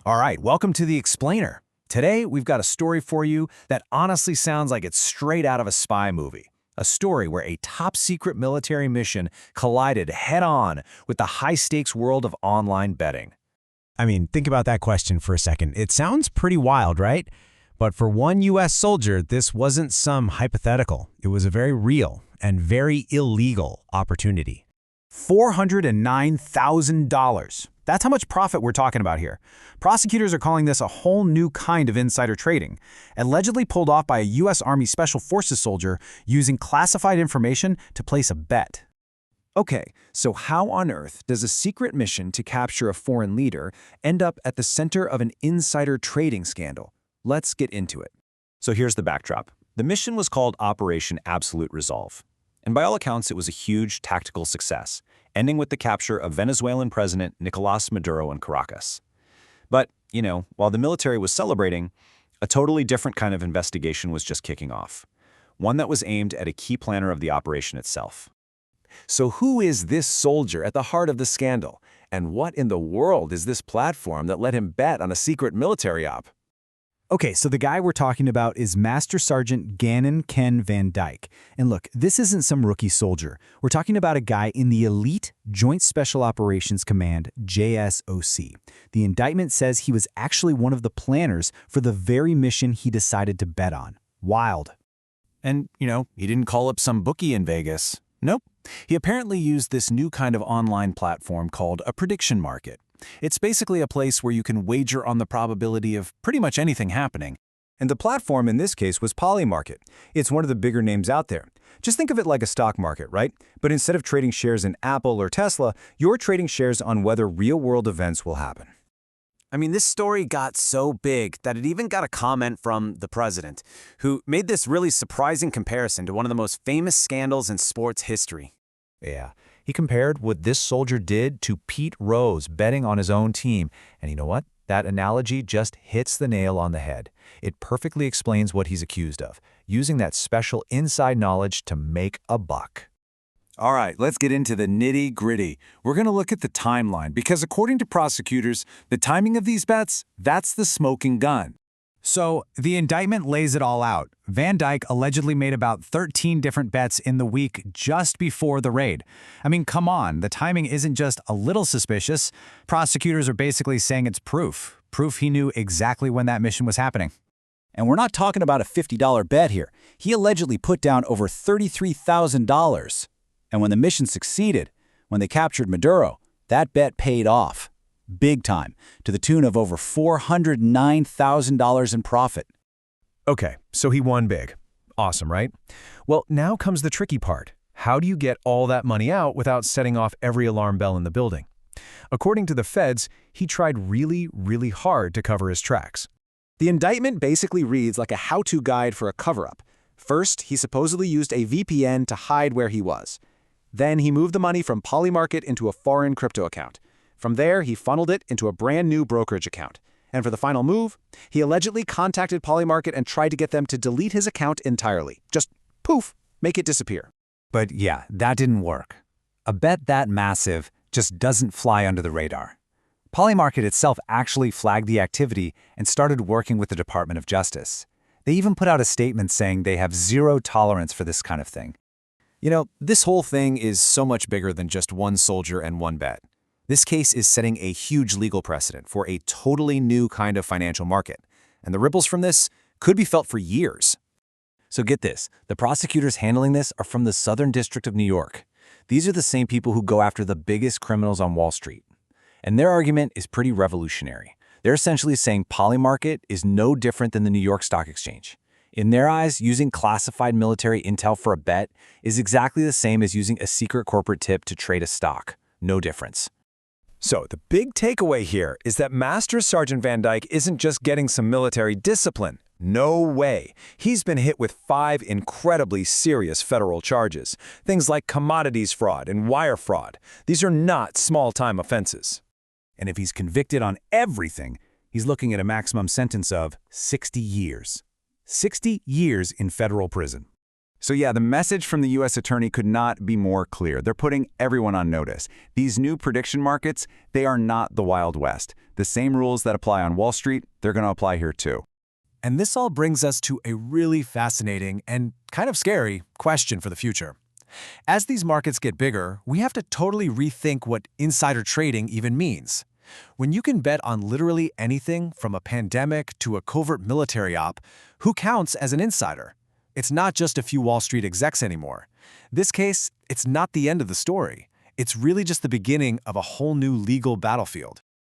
All right, welcome to The Explainer. Today, we've got a story for you that honestly sounds like it's straight out of a spy movie. A story where a top-secret military mission collided head-on with the high-stakes world of online betting. I mean, think about that question for a second. It sounds pretty wild, right? But for one U.S. soldier, this wasn't some hypothetical. It was a very real and very illegal opportunity. $409,000. That's how much profit we're talking about here. Prosecutors are calling this a whole new kind of insider trading, allegedly pulled off by a U.S. Army Special Forces soldier using classified information to place a bet. Okay, so how on earth does a secret mission to capture a foreign leader end up at the center of an insider trading scandal? Let's get into it. So here's the backdrop. The mission was called Operation Absolute Resolve. And by all accounts, it was a huge tactical success, ending with the capture of Venezuelan President Nicolás Maduro in Caracas. But, while the military was celebrating, a totally different kind of investigation was just kicking off. One that was aimed at a key planner of the operation itself. So who is this soldier at the heart of the scandal? And what in the world is this platform that let him bet on a secret military op? Okay, so the guy we're talking about is Master Sergeant Gannon Ken Van Dyke. And look, this isn't some rookie soldier. We're talking about a guy in the Elite Joint Special Operations Command, JSOC. The indictment says he was actually one of the planners for the very mission he decided to bet on. Wild. And, he didn't call up some bookie in Vegas. Nope. He apparently used this new kind of online platform called a prediction market. It's basically a place where you can wager on the probability of pretty much anything happening. And the platform in this case was Polymarket. It's one of the bigger names out there. Just think of it like a stock market, right? But instead of trading shares in Apple or Tesla, you're trading shares on whether real-world events will happen. I mean, this story got so big that it even got a comment from the president, who made this really surprising comparison to one of the most famous scandals in sports history. Yeah, he compared what this soldier did to Pete Rose betting on his own team. And you know what? That analogy just hits the nail on the head. It perfectly explains what he's accused of, using that special inside knowledge to make a buck. All right, let's get into the nitty-gritty. We're going to look at the timeline because according to prosecutors, the timing of these bets, that's the smoking gun. So the indictment lays it all out. Van Dyke allegedly made about 13 different bets in the week just before the raid. I mean, come on, the timing isn't just a little suspicious. Prosecutors are basically saying it's proof. Proof he knew exactly when that mission was happening. And we're not talking about a $50 bet here. He allegedly put down over $33,000. And when the mission succeeded, when they captured Maduro, that bet paid off. Big time, to the tune of over $409,000 in profit. Okay, so he won big. Awesome, right? Well, now comes the tricky part. How do you get all that money out without setting off every alarm bell in the building? According to the feds, he tried really, really hard to cover his tracks. The indictment basically reads like a how-to guide for a cover-up. First, he supposedly used a VPN to hide where he was. Then he moved the money from Polymarket into a foreign crypto account. From there, he funneled it into a brand new brokerage account. And for the final move, he allegedly contacted Polymarket and tried to get them to delete his account entirely. Just poof, make it disappear. But yeah, that didn't work. A bet that massive just doesn't fly under the radar. Polymarket itself actually flagged the activity and started working with the Department of Justice. They even put out a statement saying they have zero tolerance for this kind of thing. This whole thing is so much bigger than just one soldier and one bet. This case is setting a huge legal precedent for a totally new kind of financial market, and the ripples from this could be felt for years. So get this, the prosecutors handling this are from the Southern District of New York. These are the same people who go after the biggest criminals on Wall Street. And their argument is pretty revolutionary. They're essentially saying Polymarket is no different than the New York Stock Exchange. In their eyes, using classified military intel for a bet is exactly the same as using a secret corporate tip to trade a stock. No difference. So the big takeaway here is that Master Sergeant Van Dyke isn't just getting some military discipline. No way. He's been hit with 5 incredibly serious federal charges. Things like commodities fraud and wire fraud. These are not small-time offenses. And if he's convicted on everything, he's looking at a maximum sentence of 60 years. 60 years in federal prison. So yeah, the message from the U.S. attorney could not be more clear. They're putting everyone on notice. These new prediction markets, they are not the Wild West. The same rules that apply on Wall Street, they're going to apply here too. And this all brings us to a really fascinating and kind of scary question for the future. As these markets get bigger, we have to totally rethink what insider trading even means. When you can bet on literally anything from a pandemic to a covert military op, who counts as an insider? It's not just a few Wall Street execs anymore. This case, it's not the end of the story. It's really just the beginning of a whole new legal battlefield.